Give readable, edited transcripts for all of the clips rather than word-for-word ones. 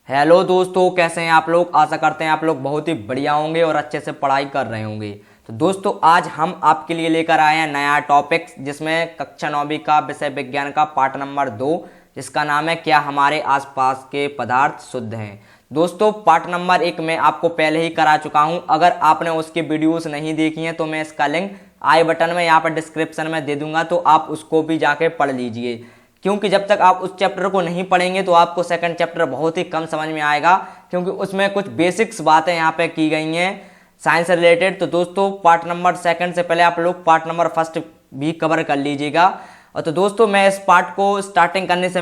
Hello दोस्तों, कैसे हैं आप लोग। आशा करते हैं आप लोग बहुत ही बढ़िया होंगे और अच्छे से पढ़ाई कर रहे होंगे। तो दोस्तों आज हम आपके लिए लेकर आए हैं नया टॉपिक, जिसमें कक्षा 9वीं का विषय विज्ञान का पाठ नंबर 2, जिसका नाम है क्या हमारे आसपास के पदार्थ शुद्ध हैं। दोस्तों पार्ट नंबर 1 में आपको पहले ही करा चुका हूं। अगर आपने उसके वीडियोस नहीं देखी हैं तो मैं इसका लिंक आई बटन में यहाँ पर डिस्क्रिप्शन में दे दूंगा, तो आप उसको भी जाके पढ़ लीजिए, क्योंकि जब तक आप उस चैप्टर को नहीं पढ़ेंगे तो आपको सेकंड चैप्टर बहुत ही कम समझ में आएगा, क्योंकि उसमें कुछ बेसिक्स बातें यहाँ पे की गई हैं साइंस से रिलेटेड। तो दोस्तों पार्ट नंबर 2 से पहले आप लोग पार्ट नंबर 1 भी कवर कर लीजिएगा। और तो दोस्तों मैं इस पार्ट को स्टार्टिंग करने से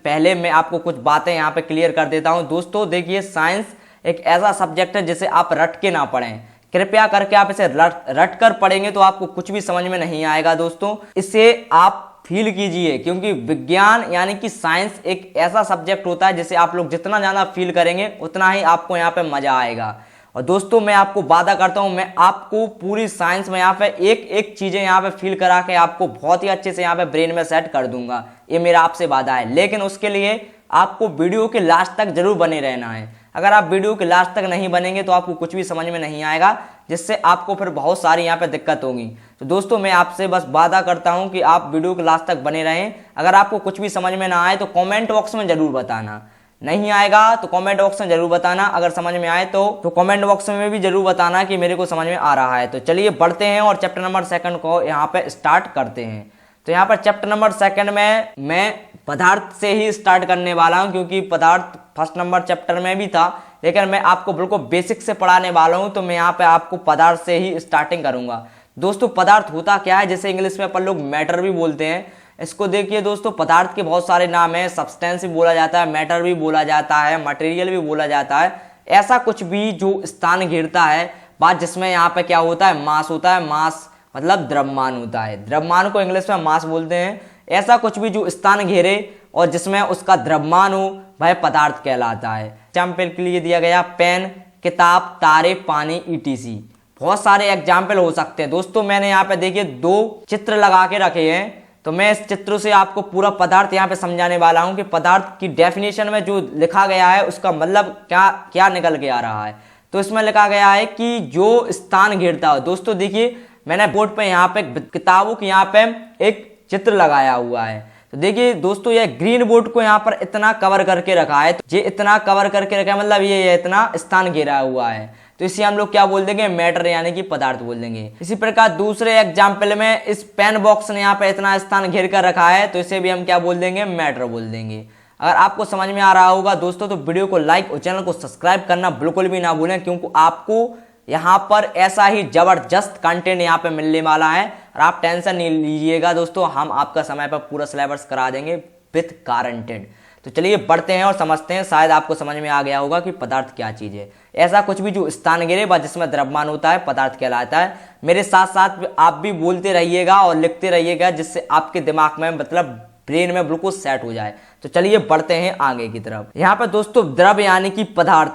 पहले मैं आपको कुछ बातें यहाँ पे क्लियर कर देता हूँ। दोस्तों देखिए, साइंस एक ऐसा सब्जेक्ट है जिसे आप रट के ना पढ़ें। कृपया करके आप इसे रट कर पढ़ेंगे तो आपको कुछ भी समझ में नहीं आएगा। दोस्तों इसे आप फील कीजिए, क्योंकि विज्ञान यानी कि साइंस एक ऐसा सब्जेक्ट होता है जिसे आप लोग जितना ज़्यादा फील करेंगे उतना ही आपको यहाँ पे मज़ा आएगा। और दोस्तों मैं आपको वादा करता हूँ, मैं आपको पूरी साइंस में यहाँ पे एक एक चीज़ें यहाँ पे फील करा के आपको बहुत ही अच्छे से यहाँ पे ब्रेन में सेट कर दूंगा। ये मेरा आपसे वादा है, लेकिन उसके लिए आपको वीडियो के लास्ट तक जरूर बने रहना है। अगर आप वीडियो के लास्ट तक नहीं बनेंगे तो आपको कुछ भी समझ में नहीं आएगा, जिससे आपको फिर बहुत सारी यहाँ पे दिक्कत होगी। तो दोस्तों मैं आपसे बस वादा करता हूँ कि आप वीडियो के लास्ट तक बने रहें। अगर आपको कुछ भी समझ में ना आए तो कमेंट बॉक्स में जरूर बताना, नहीं आएगा तो कमेंट बॉक्स में जरूर बताना, अगर समझ में आए तो कमेंट बॉक्स में भी जरूर बताना कि मेरे को समझ में आ रहा है। तो चलिए बढ़ते हैं और चैप्टर नंबर 2 को यहाँ पे स्टार्ट करते हैं। तो यहाँ पर चैप्टर नंबर 2 में मैं पदार्थ से ही स्टार्ट करने वाला हूँ, क्योंकि पदार्थ फर्स्ट नंबर चैप्टर में भी था, लेकिन मैं आपको बिल्कुल बेसिक से पढ़ाने वाला हूँ। तो मैं यहाँ पे आपको पदार्थ से ही स्टार्टिंग करूंगा। दोस्तों पदार्थ होता क्या है, जैसे इंग्लिश में अपन लोग मैटर भी बोलते हैं। इसको देखिए दोस्तों, पदार्थ के बहुत सारे नाम हैं। सब्सटेंस भी बोला जाता है, मैटर भी बोला जाता है, मटेरियल भी बोला जाता है। ऐसा कुछ भी जो स्थान घेरता है, बात जिसमें यहाँ पे क्या होता है, मास होता है। मास मतलब द्रव्यमान होता है, द्रव्यमान को इंग्लिश में मास बोलते हैं। ऐसा कुछ भी जो स्थान घेरे और जिसमें उसका द्रव्यमान हो, वह पदार्थ कहलाता है। एग्जाम्पल के लिए दिया गया पेन, किताब, तारे, पानी, ETC। बहुत सारे एग्जाम्पल हो सकते हैं। दोस्तों मैंने यहाँ पे देखिए 2 चित्र लगा के रखे हैं, तो मैं इस चित्रों से आपको पूरा पदार्थ यहाँ पे समझाने वाला हूँ कि पदार्थ की डेफिनेशन में जो लिखा गया है उसका मतलब क्या क्या निकल के आ रहा है। तो इसमें लिखा गया है कि जो स्थान घेरता हो। दोस्तों देखिए, मैंने बोर्ड पे यहाँ पे किताबों की यहाँ पे एक चित्र लगाया हुआ है। तो देखिए दोस्तों, ये ग्रीन बोर्ड को यहाँ पर इतना कवर करके रखा है, तो ये इतना कवर करके रखा है, मतलब ये इतना स्थान घेरा हुआ है। तो इसे हम लोग क्या बोल देंगे, मैटर यानी कि पदार्थ बोल देंगे। इसी प्रकार दूसरे एग्जाम्पल में इस पेन बॉक्स ने यहाँ पे इतना स्थान घेर कर रखा है, तो इसे भी हम क्या बोल देंगे, मैटर बोल देंगे। अगर आपको समझ में आ रहा होगा दोस्तों तो वीडियो को लाइक और चैनल को सब्सक्राइब करना बिल्कुल भी ना भूलें, क्योंकि आपको यहाँ पर ऐसा ही जबरदस्त कंटेंट यहाँ पे मिलने वाला है। और आप टेंशन नहीं लीजिएगा दोस्तों, हम आपका समय पर पूरा सिलेबस करा देंगे विथ गारंटेड। तो चलिए बढ़ते हैं और समझते हैं। शायद आपको समझ में आ गया होगा कि पदार्थ क्या चीज है। ऐसा कुछ भी जो स्थान घेरे व जिसमें द्रव्यमान होता है, पदार्थ कहलाता है। मेरे साथ साथ आप भी बोलते रहिएगा और लिखते रहिएगा, जिससे आपके दिमाग में मतलब ब्रेन में बिल्कुल सेट हो जाए। तो चलिए बढ़ते हैं आगे की तरफ। यहाँ पर दोस्तों द्रव्य यानी कि पदार्थ,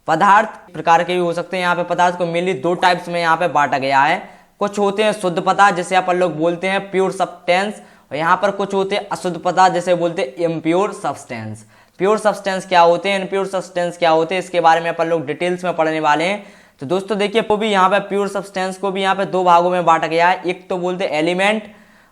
पदार्थ प्रकार के भी हो सकते हैं। यहाँ पे पदार्थ को मेनली 2 टाइप्स में यहाँ पे बांटा गया है। कुछ होते हैं शुद्ध पदार्थ, जिसे अपन लोग बोलते हैं प्योर सब्सटेंस, और यहाँ पर कुछ होते हैं अशुद्ध पदार्थ, जिसे बोलते हैं इम्प्योर सब्सटेंस। प्योर सब्सटेंस क्या होते हैं, इम्प्योर सब्सटेंस क्या होते हैं, इसके बारे में अपन लोग डिटेल्स में पढ़ने वाले हैं। तो दोस्तों देखिए, वो भी यहाँ पे प्योर सब्सटेंस को भी यहाँ पे 2 भागों में बांटा गया है। एक तो बोलते हैं एलिमेंट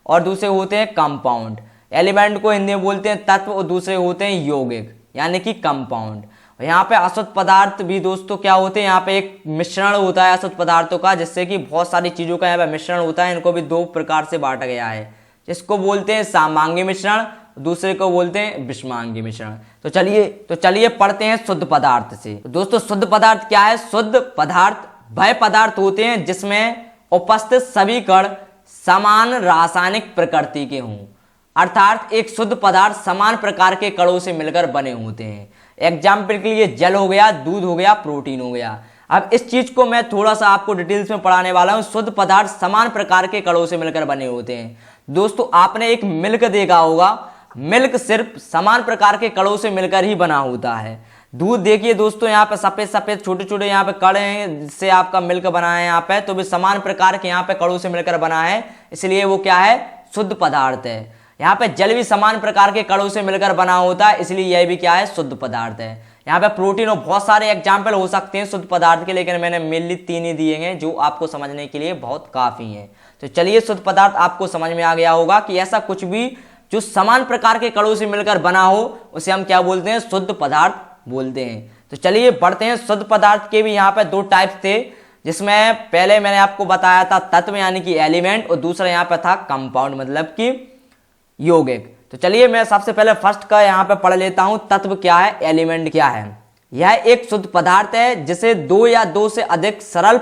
और दूसरे होते हैं कंपाउंड। एलिमेंट को हिंदी में बोलते हैं तत्व और दूसरे होते हैं यौगिक यानी कि कंपाउंड। यहाँ पे अशुद्ध पदार्थ भी दोस्तों क्या होते हैं, यहाँ पे एक मिश्रण होता है अशुद्ध पदार्थों का, जिससे कि बहुत सारी चीजों का यहाँ पे मिश्रण होता है। इनको भी 2 प्रकार से बांटा गया है, जिसको बोलते हैं सामांगी मिश्रण, दूसरे को बोलते हैं विषमांगी मिश्रण। तो चलिए पढ़ते हैं शुद्ध पदार्थ से। तो दोस्तों शुद्ध पदार्थ क्या है, शुद्ध पदार्थ वह पदार्थ होते हैं जिसमें उपस्थित सभी कण समान रासायनिक प्रकृति के हों, अर्थात एक शुद्ध पदार्थ समान प्रकार के कणों से मिलकर बने होते हैं। एग्जाम्पल के लिए जल हो गया, दूध हो गया, प्रोटीन हो गया। अब इस चीज को मैं थोड़ा सा आपको डिटेल्स में पढ़ाने वाला हूं। शुद्ध पदार्थ समान प्रकार के कणों से मिलकर बने होते हैं। दोस्तों आपने एक मिल्क देखा होगा, मिल्क सिर्फ समान प्रकार के कणों से मिलकर ही बना होता है। दूध देखिए दोस्तों, यहाँ पे सफेद सफेद छोटे छोटे यहाँ पे कण हैं, जिससे आपका मिल्क बना है यहाँ पे, तो भी समान प्रकार के यहाँ पे कणों से मिलकर बना है, इसलिए वो क्या है, शुद्ध पदार्थ है। यहाँ पे जल भी समान प्रकार के कणों से मिलकर बना होता है, इसलिए यह भी क्या है, शुद्ध पदार्थ है। यहाँ पे प्रोटीन और बहुत सारे एग्जाम्पल हो सकते हैं शुद्ध पदार्थ के, लेकिन मैंने मेनली 3 ही दिए हैं जो आपको समझने के लिए बहुत काफी हैं। तो चलिए, शुद्ध पदार्थ आपको समझ में आ गया होगा कि ऐसा कुछ भी जो समान प्रकार के कणों से मिलकर बना हो उसे हम क्या बोलते हैं, शुद्ध पदार्थ बोलते हैं। तो चलिए बढ़ते हैं। शुद्ध पदार्थ के भी यहाँ पे 2 टाइप्स थे, जिसमें पहले मैंने आपको बताया था तत्व यानी कि एलिमेंट, और दूसरा यहाँ पे था कंपाउंड मतलब कि यौगिक। तो चलिए मैं सबसे पहले फर्स्ट का यहाँ पे पढ़ लेता हूं, तत्व क्या है, एलिमेंट क्या है। यह एक शुद्ध पदार्थ है जिसे 2 या 2 से अधिक सरल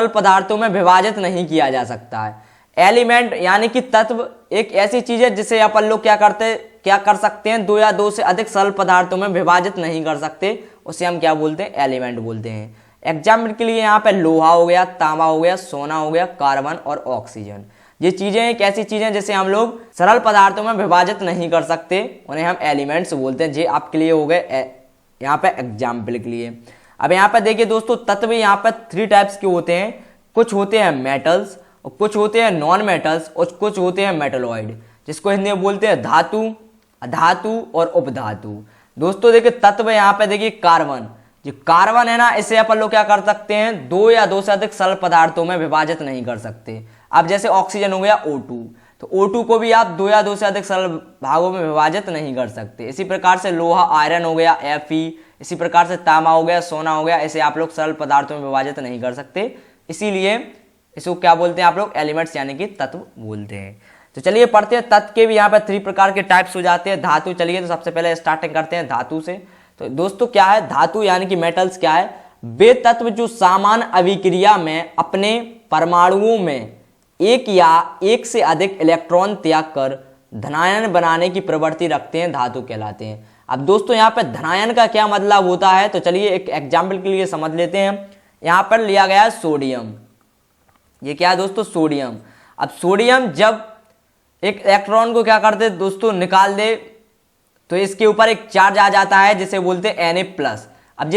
पदार्थों में विभाजित नहीं किया जा सकता है। एलिमेंट यानी कि तत्व एक ऐसी चीज है जिसे अपन लोग क्या कर सकते हैं, 2 या 2 से अधिक सरल पदार्थों में विभाजित नहीं कर सकते, उसे हम क्या बोलते हैं, एलिमेंट बोलते हैं। एग्जाम्पल के लिए यहाँ पे लोहा हो गया, तांबा हो गया, सोना हो गया, कार्बन और ऑक्सीजन। ये चीजें एक ऐसी चीजें जिसे हम लोग सरल पदार्थों में विभाजित नहीं कर सकते, उन्हें हम एलिमेंट्स बोलते हैं। ये आपके लिए हो गए यहाँ पे एग्जाम्पल के लिए। अब यहाँ पे देखिए दोस्तों, तत्व यहाँ पे 3 टाइप्स के होते हैं। कुछ होते हैं मेटल्स, और कुछ होते हैं नॉन मेटल्स, और कुछ होते हैं मेटलॉइड, जिसको हिंदी में बोलते हैं धातु, अधातु और उपधातु। दोस्तों देखिए, तत्व यहाँ पे देखिए कार्बन, जो कार्बन है ना, इसे अपन लोग क्या कर सकते हैं, 2 या 2 से अधिक सरल पदार्थों में विभाजित नहीं कर सकते। अब जैसे ऑक्सीजन हो गया O2, तो O2 को भी आप 2 या 2 से अधिक सरल भागों में विभाजित नहीं कर सकते। इसी प्रकार से लोहा आयरन हो गया Fe, इसी प्रकार से तांबा हो गया, सोना हो गया, इसे आप लोग सरल पदार्थों में विभाजित नहीं कर सकते, इसीलिए इसको क्या बोलते हैं आप लोग, एलिमेंट्स यानी कि तत्व बोलते हैं। तो चलिए पढ़ते हैं, तत्व के भी यहाँ पे 3 प्रकार के टाइप्स हो जाते हैं। धातु, चलिए तो सबसे पहले स्टार्टिंग करते हैं धातु से। तो दोस्तों क्या है धातु यानी कि मेटल्स क्या है, वे तत्व जो सामान्य अभिक्रिया में अपने परमाणुओं में एक या एक से अधिक इलेक्ट्रॉन त्याग कर धनायन बनाने की प्रवृत्ति रखते हैं, धातु कहलाते हैं। अब दोस्तों यहाँ पे धनायन का क्या मतलब होता है, तो चलिए एक एग्जाम्पल के लिए समझ लेते हैं। यहाँ पर लिया गया है सोडियम, ये क्या है दोस्तों, सोडियम। अब सोडियम जब एक इलेक्ट्रॉन को क्या करते दोस्तों, निकाल दे, तो इसके ऊपर एक चार्ज आ जाता है जिसे बोलते हैं Na+। अब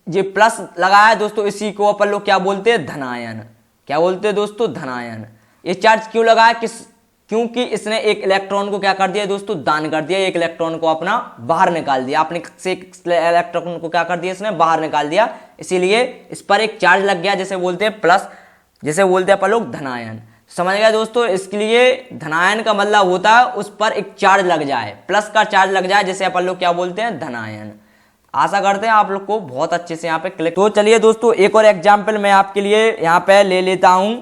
ये प्लस लगा है दोस्तों, इसी को अपन लोग क्या बोलते हैं, धनायन। क्या बोलते हैं दोस्तों, धनायन। ये चार्ज क्यों लगा है, क्योंकि इसने एक इलेक्ट्रॉन को क्या कर दिया दोस्तों, दान कर दिया, एक इलेक्ट्रॉन को अपना बाहर निकाल दिया, अपने से एक इलेक्ट्रॉन को क्या कर दिया, इसने बाहर निकाल दिया, इसीलिए इस पर एक चार्ज लग गया जिसे बोलते हैं प्लस, जिसे बोलते हैं अपन लोग धनायन। समझ गया दोस्तों, इसके लिए धनायन का मतलब होता है उस पर एक चार्ज लग जाए, प्लस का चार्ज लग जाए, जिसे अपन लोग क्या बोलते हैं, धनायन। आशा करते हैं आप लोग को बहुत अच्छे से यहाँ पे क्लिक। तो चलिए दोस्तों, एक और एग्जाम्पल मैं आपके लिए यहाँ पे ले लेता हूँ,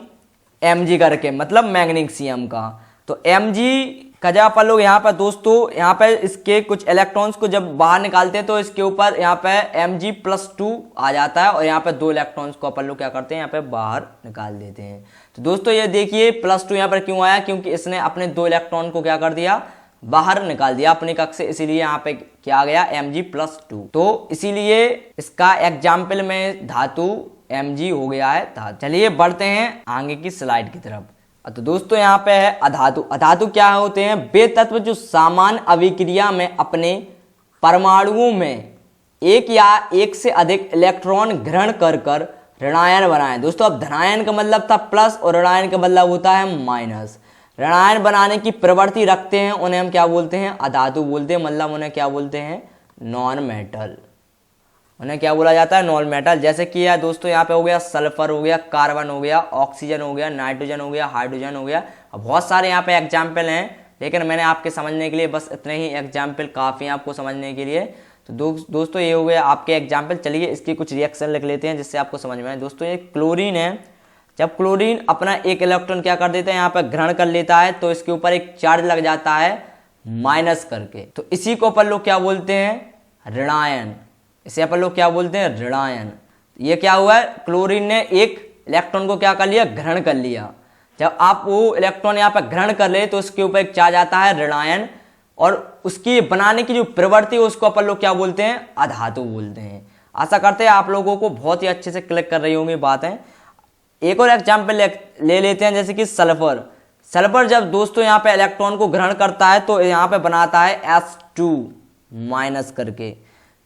Mg करके, मतलब मैग्नीशियम का। तो Mg का जब अपन लोग यहाँ पे दोस्तों, यहाँ पे इसके कुछ इलेक्ट्रॉन्स को जब बाहर निकालते हैं तो इसके ऊपर यहाँ पे Mg+2 आ जाता है, और यहाँ पे 2 इलेक्ट्रॉन्स को अपन लोग क्या करते हैं, यहाँ पे बाहर निकाल देते हैं। तो दोस्तों ये देखिए +2 यहाँ पर क्यों आया, क्योंकि इसने अपने 2 इलेक्ट्रॉन को क्या कर दिया, बाहर निकाल दिया अपनी कक्ष से, इसीलिए यहाँ पे क्या आ गया, Mg+2। तो इसीलिए इसका एग्जाम्पल में धातु Mg हो गया है धातु। चलिए बढ़ते हैं आगे की स्लाइड की तरफ। तो दोस्तों यहाँ पे है अधातु। अधातु क्या होते हैं, वे तत्व जो सामान्य अभिक्रिया में अपने परमाणुओं में एक या एक से अधिक इलेक्ट्रॉन ग्रहण कर कर ऋणायन बनाए। दोस्तों अब धनायन का मतलब था प्लस, और ऋणायन का मतलब होता है माइनस। ऋणायन बनाने की प्रवृत्ति रखते हैं, उन्हें हम क्या बोलते हैं, अधातु बोलते हैं, मतलब उन्हें क्या बोलते हैं, नॉन मेटल। उन्हें क्या बोला जाता है, नॉन मेटल। जैसे कि यार दोस्तों यहाँ पे हो गया सल्फर हो गया, कार्बन हो गया, ऑक्सीजन हो गया, नाइट्रोजन हो गया, हाइड्रोजन हो गया। अब बहुत सारे यहाँ पे एग्जाम्पल हैं, लेकिन मैंने आपके समझने के लिए बस इतने ही एग्जाम्पल काफ़ी हैं आपको समझने के लिए। तो दोस्तों ये हो गया आपके एग्जाम्पल। चलिए इसकी कुछ रिएक्शन लिख लेते हैं जिससे आपको समझ में आए। दोस्तों ये क्लोरीन है, जब क्लोरीन अपना एक इलेक्ट्रॉन क्या कर देता है, यहाँ पर ग्रहण कर लेता है, तो इसके ऊपर एक चार्ज लग जाता है माइनस करके, तो इसी को अपन लोग क्या बोलते हैं, ऋणायन। इसे अपन लोग क्या बोलते हैं, ऋणायन। ये क्या हुआ है, क्लोरीन ने एक इलेक्ट्रॉन को क्या कर लिया, ग्रहण कर लिया। जब आप वो इलेक्ट्रॉन यहाँ पर ग्रहण कर ले तो उसके ऊपर एक चार्ज आता है ऋणायन, और उसकी बनाने की जो प्रवृत्ति है उसको अपन लोग क्या बोलते हैं, अधातु बोलते हैं। आशा करते हैं आप लोगों को बहुत ही अच्छे से क्लिक कर रही होंगी बातें। एक और एग्जाम्पल ले लेते हैं, जैसे कि सल्फर। सल्फर जब दोस्तों यहाँ पे इलेक्ट्रॉन को ग्रहण करता है तो यहाँ पे बनाता है H2 माइनस करके।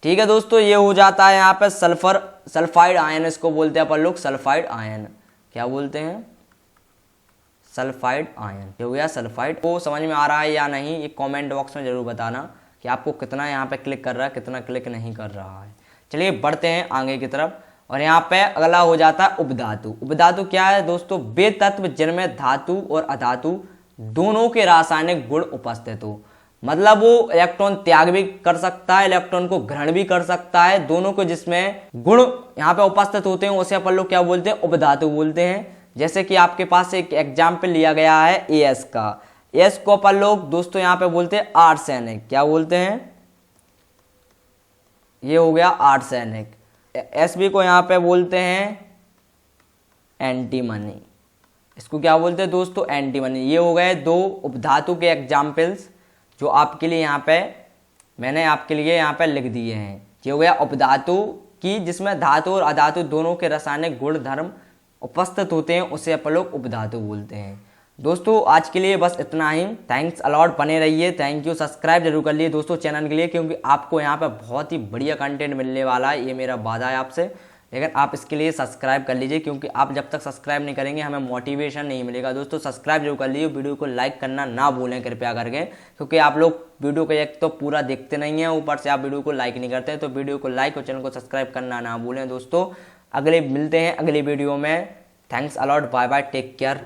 ठीक है दोस्तों, ये हो जाता है यहाँ पे सल्फर, सल्फाइड आयन इसको बोलते हैं अपन लोग, सल्फाइड आयन। क्या बोलते हैं, सल्फाइड आयन। हो गया सल्फाइड। वो समझ में आ रहा है या नहीं, ये कमेंट बॉक्स में जरूर बताना कि आपको कितना यहाँ पे क्लिक कर रहा है, कितना क्लिक नहीं कर रहा है। चलिए बढ़ते हैं आगे की तरफ। और यहाँ पे अगला हो जाता है उपधातु। उपधातु क्या है दोस्तों? वे तत्व जिनमें धातु और अधातु दोनों के रासायनिक गुण उपस्थित हो। मतलब वो इलेक्ट्रॉन त्याग भी कर सकता है, इलेक्ट्रॉन को ग्रहण भी कर सकता है, दोनों को जिसमें गुण यहाँ पे उपस्थित होते हैं उसे अपन लोग क्या बोलते हैं? उपधातु बोलते हैं। जैसे कि आपके पास एक एग्जाम्पल लिया गया है एस का। एस को अपन लोग दोस्तों यहाँ पे बोलते हैं आर्सेनिक। क्या बोलते हैं? ये हो गया आर्सेनिक। एसबी को यहाँ पे बोलते हैं एंटीमनी। इसको क्या बोलते हैं दोस्तों? एंटीमनी। ये हो गए दो उपधातु के एग्जाम्पल्स जो आपके लिए यहाँ पे मैंने आपके लिए यहाँ पे लिख दिए हैं। ये हो गया उपधातु की जिसमें धातु और अधातु दोनों के रासायनिक गुण धर्म उपस्थित होते हैं, उसे अपन लोग उपधातु बोलते हैं। दोस्तों आज के लिए बस इतना ही। थैंक्स अलॉट, बने रहिए। Thank you. सब्सक्राइब जरूर कर लिए दोस्तों चैनल के लिए, क्योंकि आपको यहाँ पे बहुत ही बढ़िया कंटेंट मिलने वाला है, ये मेरा वादा है आपसे। लेकिन आप इसके लिए सब्सक्राइब कर लीजिए, क्योंकि आप जब तक सब्सक्राइब नहीं करेंगे हमें मोटिवेशन नहीं मिलेगा। दोस्तों सब्सक्राइब जरूर कर लीजिए, वीडियो को लाइक करना ना भूलें कृपया करके, क्योंकि आप लोग वीडियो को एक तो पूरा देखते नहीं हैं, ऊपर से आप वीडियो को लाइक नहीं करते। तो वीडियो को लाइक और चैनल को सब्सक्राइब करना ना भूलें दोस्तों। मिलते हैं अगली वीडियो में। Thanks a lot, bye bye, take care.